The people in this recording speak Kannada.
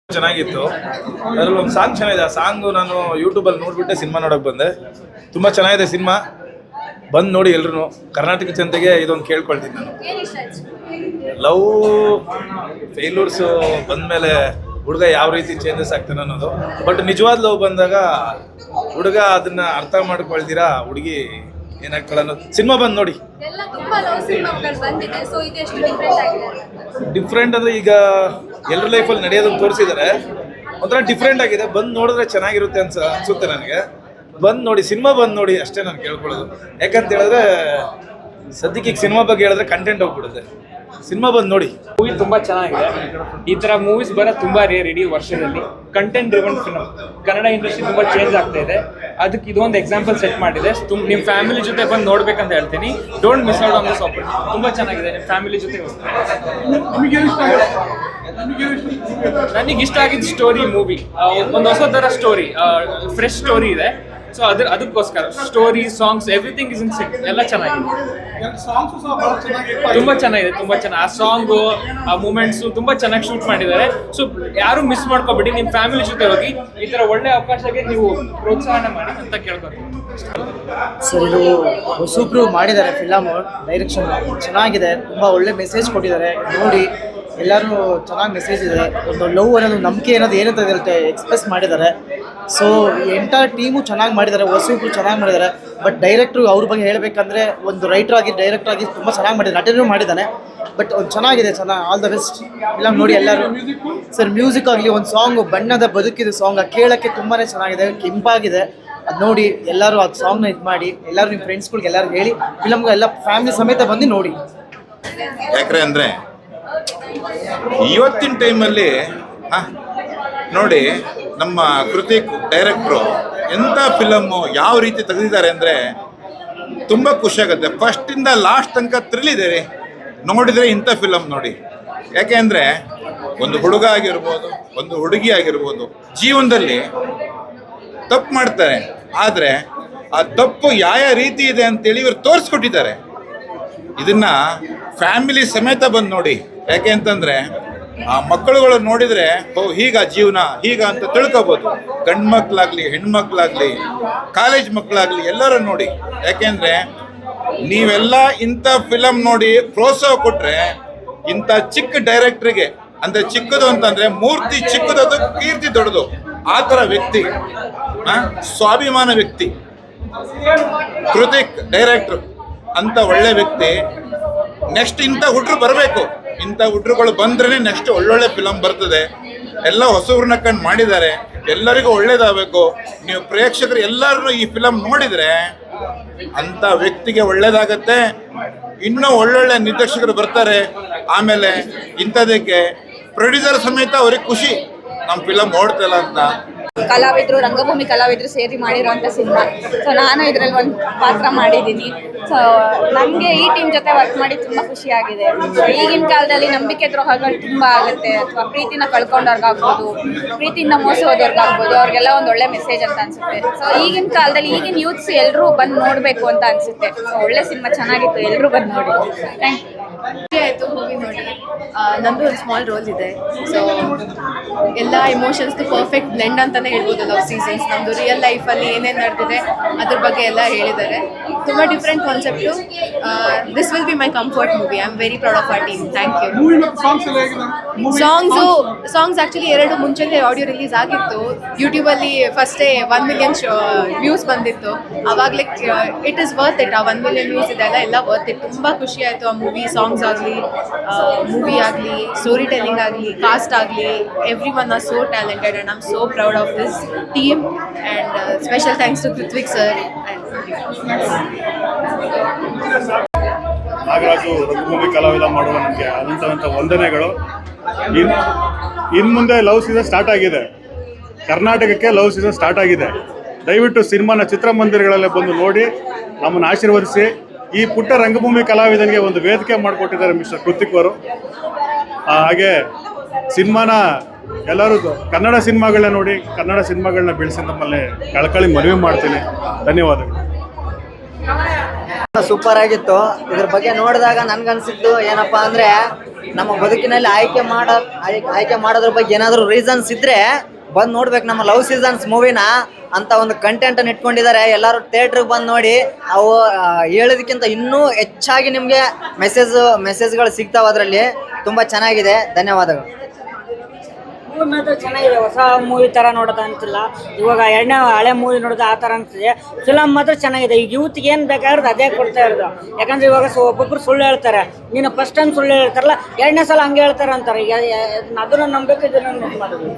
ಚೆನ್ನಾಗಿತ್ತು. ಅದರಲ್ಲಿ ಒಂದು ಸಾಂಗ್ ಚೆನ್ನಾಗಿದೆ. ಆ ಸಾಂಗು ನಾನು ಯೂಟ್ಯೂಬಲ್ಲಿ ನೋಡ್ಬಿಟ್ಟೆ ಸಿನಿಮಾ ನೋಡೋಕೆ ಬಂದೆ. ತುಂಬ ಚೆನ್ನಾಗಿದೆ ಸಿನಿಮಾ, ಬಂದು ನೋಡಿ ಎಲ್ರು. ಕರ್ನಾಟಕ ಜನತೆಗೆ ಇದೊಂದು ಕೇಳ್ಕೊಳ್ತೀನಿ ನಾನು. ಲವ್ ಫೇಲ್ಯೂರ್ಸು ಬಂದಮೇಲೆ ಹುಡುಗ ಯಾವ ರೀತಿ ಚೇಂಜಸ್ ಆಗ್ತಾನೆ ಅನ್ನೋದು. ಬಟ್ ನಿಜವಾದ ಲವ್ ಬಂದಾಗ ಹುಡುಗ ಅದನ್ನ ಅರ್ಥ ಮಾಡ್ಕೊಳ್ತೀರಾ, ಹುಡುಗಿ ಏನಾಗ್ತಾಳೆ ಅನ್ನೋದು ಸಿನಿಮಾ ಬಂದು ನೋಡಿ. ಡಿಫ್ರೆಂಟ್ ಅಂದರೆ ಈಗ ಎಲ್ಲರ ಲೈಫಲ್ಲಿ ನಡೆಯೋದನ್ನು ತೋರಿಸಿದ್ದಾರೆ. ಒಂಥರ ಡಿಫ್ರೆಂಟ್ ಆಗಿದೆ. ಬಂದು ನೋಡಿದ್ರೆ ಚೆನ್ನಾಗಿರುತ್ತೆ ಅನ್ಸುತ್ತೆ ನನಗೆ. ಬಂದು ನೋಡಿ, ಸಿನಿಮಾ ಬಂದು ನೋಡಿ ಅಷ್ಟೇ ನಾನು ಕೇಳ್ಕೊಳ್ಳೋದು. ಯಾಕಂತ ಹೇಳಿದ್ರೆ ಸದ್ಯಕ್ಕೆ ಈಗ ಸಿನಿಮಾ ಬಗ್ಗೆ ಹೇಳಿದ್ರೆ ಕಂಟೆಂಟ್ ಹೋಗ್ಬಿಡುತ್ತೆ. ಸಿನಿಮಾ ಬಂದು ನೋಡಿ. ಮೂವಿ ತುಂಬ ಚೆನ್ನಾಗಿದೆ. ಈ ಥರ ಮೂವೀಸ್ ಬರೋ ತುಂಬ ರೇರ್ ಇಡೀ ವರ್ಷದಲ್ಲಿ. Content driven film. Kannada industry ತುಂಬ ಚೇಂಜ್ ಆಗ್ತಾ ಇದೆ. ಅದಕ್ಕೆ ಇದೊಂದು ಎಕ್ಸಾಂಪಲ್ ಸೆಟ್ ಮಾಡಿದೆ. ನಿಮ್ಮ ಫ್ಯಾಮಿಲಿ ಜೊತೆ ಬಂದು ನೋಡ್ಬೇಕಂತ ಹೇಳ್ತೀನಿ. Don't miss out on this opportunity. ತುಂಬ ಚೆನ್ನಾಗಿದೆ. ನಿಮ್ಮ ಫ್ಯಾಮಿಲಿ ಜೊತೆ ನನಗೆ ಇಷ್ಟ ಆಗಿದ್ದ ಸ್ಟೋರಿ ಮೂವಿ. ಒಂದು ಹೊಸ ಥರ ಸ್ಟೋರಿ, ಫ್ರೆಶ್ ಸ್ಟೋರಿ ಇದೆ. ಸೊ ಅದಕ್ಕೋಸ್ಕರ story, songs, everything is in set. ಎಲ್ಲ ಚೆನ್ನಾಗಿದೆ. ತುಂಬ ಚೆನ್ನಾಗಿದೆ, ತುಂಬ ಚೆನ್ನಾಗಿ. ಆ ಸಾಂಗು, ಆ ಮೂಮೆಂಟ್ಸು ತುಂಬ ಚೆನ್ನಾಗಿ ಶೂಟ್ ಮಾಡಿದ್ದಾರೆ. ಸೊ ಯಾರು ಮಿಸ್ ಮಾಡ್ಕೊಬೇಡಿ. ನಿಮ್ಮ ಫ್ಯಾಮಿಲಿ ಜೊತೆ ಹೋಗಿ. ಈ ಥರ ಒಳ್ಳೆ ಅವಕಾಶಕ್ಕೆ ನೀವು ಪ್ರೋತ್ಸಾಹನ ಮಾಡಿ ಅಂತ ಕೇಳ್ಕೊತೀನಿ. ಸರ್, ಇದು ಹೊಸಬ್ರು ಮಾಡಿದ್ದಾರೆ ಫಿಲಮು. ಡೈರೆಕ್ಷನ್ ಚೆನ್ನಾಗಿದೆ. ತುಂಬ ಒಳ್ಳೆ ಮೆಸೇಜ್ ಕೊಟ್ಟಿದ್ದಾರೆ. ನೋಡಿ, ಎಲ್ಲರೂ ಚೆನ್ನಾಗಿ ಮೆಸೇಜ್ ಇದೆ. ಒಂದು ಲವ್ ಅನ್ನೋದು, ನಂಬಿಕೆ ಅನ್ನೋದು ಏನಂತ ಇರುತ್ತೆ ಎಕ್ಸ್ಪ್ರೆಸ್ ಮಾಡಿದ್ದಾರೆ. ಸೊ ಎಂಟೈರ್ ಟೀಮು ಚೆನ್ನಾಗಿ ಮಾಡಿದ್ದಾರೆ. ಹೊಸಬ್ರು ಚೆನ್ನಾಗಿ ಮಾಡಿದ್ದಾರೆ. ಬಟ್ ಡೈರೆಕ್ಟ್ರು ಅವ್ರ ಬಗ್ಗೆ ಹೇಳಬೇಕಂದ್ರೆ, ಒಂದು ರೈಟರ್ ಆಗಿ ಡೈರೆಕ್ಟರ್ ಆಗಿ ತುಂಬ ಚೆನ್ನಾಗಿ ಮಾಡಿದ್ದಾರೆ. ನಟನೂ ಮಾಡಿದ್ದಾನೆ. ಬಟ್ ಒಂದು ಚೆನ್ನಾಗಿದೆ. ಆಲ್ ದ ಬೆಸ್ಟ್ ಫಿಲಮ್ ನೋಡಿ ಎಲ್ಲರೂ. ಸರ್, ಮ್ಯೂಸಿಕ್ ಆಗಲಿ, ಒಂದು ಸಾಂಗು ಬಣ್ಣದ ಬದುಕಿದ ಸಾಂಗ್ ಕೇಳೋಕ್ಕೆ ತುಂಬಾ ಚೆನ್ನಾಗಿದೆ, ಕೆಂಪಾಗಿದೆ. ಅದು ನೋಡಿ ಎಲ್ಲರೂ ಆ ಸಾಂಗ್ನ ಇದು ಮಾಡಿ, ಎಲ್ಲರೂ ನಿಮ್ಮ ಫ್ರೆಂಡ್ಸ್ಗಳಿಗೆ ಎಲ್ಲರೂ ಹೇಳಿ ಫಿಲಮ್ಗೆ ಎಲ್ಲ ಫ್ಯಾಮಿಲಿ ಸಮೇತ ಬಂದು ನೋಡಿ. ಯಾಕ್ರೆ ಅಂದರೆ ಇವತ್ತಿನ ಟೈಮಲ್ಲಿ ನೋಡಿ, ನಮ್ಮ ಕೃತಿಕ್ ಡೈರೆಕ್ಟ್ರು ಎಂಥ ಫಿಲಮ್ಮು ಯಾವ ರೀತಿ ತೆಗೆದಿದ್ದಾರೆ ಅಂದರೆ ತುಂಬ ಖುಷಿಯಾಗುತ್ತೆ. ಫಸ್ಟಿಂದ ಲಾಸ್ಟ್ ತನಕ ಥ್ರಿಲ್ ಇದೆ ರೀ. ನೋಡಿದರೆ ಇಂಥ ಫಿಲಮ್ ನೋಡಿ. ಯಾಕೆ ಅಂದರೆ ಒಂದು ಹುಡುಗ ಆಗಿರ್ಬೋದು, ಒಂದು ಹುಡುಗಿ ಆಗಿರ್ಬೋದು, ಜೀವನದಲ್ಲಿ ತಪ್ಪು ಮಾಡ್ತಾರೆ. ಆದರೆ ಆ ತಪ್ಪು ಯಾವ ರೀತಿ ಇದೆ ಅಂತೇಳಿ ಇವರು ತೋರಿಸ್ಕೊಟ್ಟಿದ್ದಾರೆ. ಇದನ್ನು ಫ್ಯಾಮಿಲಿ ಸಮೇತ ಬಂದು ನೋಡಿ. ಯಾಕೆ ಅಂತಂದರೆ ಆ ಮಕ್ಕಳುಗಳು ನೋಡಿದರೆ ಹೀಗ ಜೀವನ ಹೀಗ ಅಂತ ತಿಳ್ಕೊಬೋದು. ಗಂಡು ಮಕ್ಕಳಾಗಲಿ, ಹೆಣ್ಮಕ್ಳಾಗಲಿ, ಕಾಲೇಜ್ ಮಕ್ಕಳಾಗಲಿ, ಎಲ್ಲರೂ ನೋಡಿ. ಯಾಕೆಂದರೆ ನೀವೆಲ್ಲ ಇಂಥ ಫಿಲಮ್ ನೋಡಿ ಪ್ರೋತ್ಸಾಹ ಕೊಟ್ಟರೆ, ಇಂಥ ಚಿಕ್ಕ ಡೈರೆಕ್ಟ್ರಿಗೆ, ಅಂದರೆ ಚಿಕ್ಕದು ಅಂತಂದರೆ ಮೂರ್ತಿ ಚಿಕ್ಕದದು, ಕೀರ್ತಿ ದೊಡ್ಡದು, ಆ ಥರ ವ್ಯಕ್ತಿ, ಸ್ವಾಭಿಮಾನ ವ್ಯಕ್ತಿ ಕೃತಿಕ್ ಡೈರೆಕ್ಟ್ರು ಅಂತ ಒಳ್ಳೆ ವ್ಯಕ್ತಿ. ನೆಕ್ಸ್ಟ್ ಇಂಥ ಹುಡ್ರು ಬರಬೇಕು. ಇಂಥ ಹುಡ್ರುಗಳು ಬಂದ್ರೇ ನೆಕ್ಸ್ಟ್ ಒಳ್ಳೊಳ್ಳೆ ಫಿಲಮ್ ಬರ್ತದೆ. ಎಲ್ಲ ಹೊಸಬ್ರನ್ನ ಕಂಡು ಮಾಡಿದ್ದಾರೆ. ಎಲ್ಲರಿಗೂ ಒಳ್ಳೇದಾಗಬೇಕು. ನೀವು ಪ್ರೇಕ್ಷಕರು ಎಲ್ಲರೂ ಈ ಫಿಲಮ್ ನೋಡಿದರೆ ಅಂಥ ವ್ಯಕ್ತಿಗೆ ಒಳ್ಳೇದಾಗತ್ತೆ. ಇನ್ನೂ ಒಳ್ಳೊಳ್ಳೆ ನಿರ್ದೇಶಕರು ಬರ್ತಾರೆ. ಆಮೇಲೆ ಇಂಥದಕ್ಕೆ ಪ್ರೊಡ್ಯೂಸರ್ ಸಮೇತ ಅವ್ರಿಗೆ ಖುಷಿ, ನಮ್ಮ ಫಿಲಮ್ ಓಡ್ತಲ್ಲ ಅಂತ. ಕಲಾವಿದರು, ರಂಗಭೂಮಿ ಕಲಾವಿದರು ಸೇರಿ ಮಾಡಿರೋಂಥ ಸಿನಿಮಾ. ಸೊ ನಾನು ಇದರಲ್ಲಿ ಒಂದು ಪಾತ್ರ ಮಾಡಿದ್ದೀನಿ. ಸೊ ನನಗೆ ಈ ಟೀಮ್ ಜೊತೆ ವರ್ಕ್ ಮಾಡಿ ತುಂಬ ಖುಷಿಯಾಗಿದೆ. ಸೊ ಈಗಿನ ಕಾಲದಲ್ಲಿ ನಂಬಿಕೆ ದ್ರೋಹಗಳು ತುಂಬ ಆಗುತ್ತೆ. ಅಥವಾ ಪ್ರೀತಿನ ಕಳ್ಕೊಂಡವ್ರಿಗಾಗ್ಬೋದು, ಪ್ರೀತಿಯಿಂದ ಮೋಸ ಹೋದವ್ರಿಗಾಗ್ಬೋದು, ಅವ್ರಿಗೆಲ್ಲ ಒಂದು ಒಳ್ಳೆ ಮೆಸೇಜ್ ಅಂತ ಅನಿಸುತ್ತೆ. ಸೊ ಈಗಿನ ಕಾಲದಲ್ಲಿ ಈಗಿನ ಯೂತ್ಸ್ ಎಲ್ಲರೂ ಬಂದು ನೋಡಬೇಕು ಅಂತ ಅನಿಸುತ್ತೆ. ಸೊ ಒಳ್ಳೆ ಸಿನಿಮಾ, ಚೆನ್ನಾಗಿತ್ತು, ಎಲ್ಲರೂ ಬಂದು ನೋಡಿ. Thank you. ಆಯಿತು ಮೂವಿ ನೋಡಿ. ನನ್ನದು ಒಂದು ಸ್ಮಾಲ್ ರೋಲ್ ಇದೆ. ಸೊ ಎಲ್ಲ ಎಮೋಷನ್ಸ್ದು ಪರ್ಫೆಕ್ಟ್ ಬ್ಲೆಂಡ್ ಅಂತಲೇ ಹೇಳ್ಬೋದು. ಲವ್ ಸೀಸನ್ಸ್ ನಮ್ಮದು ರಿಯಲ್ ಲೈಫಲ್ಲಿ ಏನೇನು ನಡೆದಿದೆ ಅದ್ರ ಬಗ್ಗೆ ಎಲ್ಲ ಹೇಳಿದ್ದಾರೆ. ತುಂಬ different concept. This will be my comfort movie. I am very proud of our team. Thank you. Songs actually 2 ಮುಂಚೆನೇ ಆಡಿಯೋ ರಿಲೀಸ್ ಆಗಿತ್ತು. ಯೂಟ್ಯೂಬಲ್ಲಿ ಫಸ್ಟೇ 1 ಮಿಲಿಯನ್ ವ್ಯೂಸ್ ಬಂದಿತ್ತು. ಆವಾಗಲೇ ಇಟ್ ಈಸ್ ವರ್ತ್ ಇಟ್. ಆ 1 ಮಿಲಿಯನ್ ವ್ಯೂಸ್ ಇದೆಲ್ಲ ಎಲ್ಲ ವರ್ತ್ ಇಟ್. ತುಂಬ ಖುಷಿ ಆಯಿತು ಆ ಮೂವಿ. ಸಾಂಗ್ಸ್ ಆಗಲಿ, ಮೂವಿ ಆಗಲಿ, ಸ್ಟೋರಿ ಟೆಲ್ಲಿಂಗ್ ಆಗಲಿ, ಕಾಸ್ಟ್ ಆಗಲಿ, every one are so talented and I am so proud of this team. And special thanks to Krithvik sir. Nagaraju ರಂಗಭೂಮಿ ಕಲಾವಿದ ಮಾಡುವ ನಮಗೆ ಅನಂತ ವಂದನೆಗಳು. ಇನ್ನು ಮುಂದೆ ಲವ್ ಸೀಸನ್ ಸ್ಟಾರ್ಟ್ ಆಗಿದೆ. ಕರ್ನಾಟಕಕ್ಕೆ ಲವ್ ಸೀಸನ್ ಸ್ಟಾರ್ಟ್ ಆಗಿದೆ. ದಯವಿಟ್ಟು ಸಿನಿಮಾನ ಚಿತ್ರಮಂದಿರಗಳಲ್ಲೇ ಬಂದು ನೋಡಿ, ನಮ್ಮನ್ನು ಆಶೀರ್ವದಿಸಿ. ಈ ಪುಟ್ಟ ರಂಗಭೂಮಿ ಕಲಾವಿದನಿಗೆ ಒಂದು ವೇದಿಕೆ ಮಾಡಿಕೊಟ್ಟಿದ್ದಾರೆ ಮಿಸ್ಟರ್ ಕೃತಿಕ್ ಅವರು. ಹಾಗೆ ಸಿನಿಮಾನ ಎಲ್ಲರೂ ಕನ್ನಡ ಸಿನಿಮಾಗಳನ್ನ ನೋಡಿ, ಕನ್ನಡ ಸಿನಿಮಾಗಳನ್ನ ಬೆಳೆಸಿ ನಮ್ಮಲ್ಲಿ ಕಳಕಳಿ ಮನವಿ ಮಾಡ್ತೀನಿ. ಧನ್ಯವಾದಗಳು. ಸೂಪರ್ ಆಗಿತ್ತು. ಇದ್ರ ಬಗ್ಗೆ ನೋಡಿದಾಗ ನನ್ಗನ್ಸಿದ್ದು ಏನಪ್ಪಾ ಅಂದ್ರೆ ನಮ್ಮ ಬದುಕಿನಲ್ಲಿ ಆಯ್ಕೆ ಮಾಡೋದ್ರ ಬಗ್ಗೆ ಏನಾದರೂ ರೀಸನ್ಸ್ ಇದ್ರೆ ಬಂದು ನೋಡ್ಬೇಕು ನಮ್ಮ ಲವ್ ಸೀಸನ್ಸ್ ಮೂವಿನ ಅಂತ ಒಂದು ಕಂಟೆಂಟ್ ಇಟ್ಕೊಂಡಿದ್ದಾರೆ. ಎಲ್ಲರೂ ಥಿಯೇಟ್ರಿಗೆ ಬಂದು ನೋಡಿ. ಅವು ಹೇಳೋದಕ್ಕಿಂತ ಇನ್ನೂ ಹೆಚ್ಚಾಗಿ ನಿಮಗೆ ಮೆಸೇಜ್ಗಳು ಸಿಗ್ತಾವೆ. ಅದರಲ್ಲಿ ತುಂಬ ಚೆನ್ನಾಗಿದೆ. ಧನ್ಯವಾದಗಳು. ಮೂವಿ ಮಾತ್ರ ಚೆನ್ನಾಗಿದೆ. ಹೊಸ ಮೂವಿ ಥರ ನೋಡೋದು ಅಂತಿಲ್ಲ. ಇವಾಗ ಎರಡನೇ ಹಳೆ ಮೂವಿ ನೋಡೋದು ಆ ಥರ ಅನಿಸ್ತಿದೆ. ಫಿಲಮ್ ಮಾತ್ರ ಚೆನ್ನಾಗಿದೆ. ಈಗ ಯೂತ್ಗೆ ಏನು ಬೇಕಾಗಿರೋದು ಅದೇ ಕೊಡ್ತಾ ಇರೋದು. ಯಾಕಂದರೆ ಇವಾಗ ಒಬ್ಬೊಬ್ಬರು ಸುಳ್ಳು ಹೇಳ್ತಾರೆ. ನೀನು ಫಸ್ಟ್ ಟೈಮ್ ಸುಳ್ಳು ಹೇಳ್ತಾರಲ್ಲ, ಎರಡನೇ ಸಲ ಹಂಗೆ ಹೇಳ್ತಾರೆ ಅಂತಾರೆ. ಈಗ ಅದನ್ನು ನಂಬಬೇಕು, ಇದನ್ನು ಮಾಡೋದು.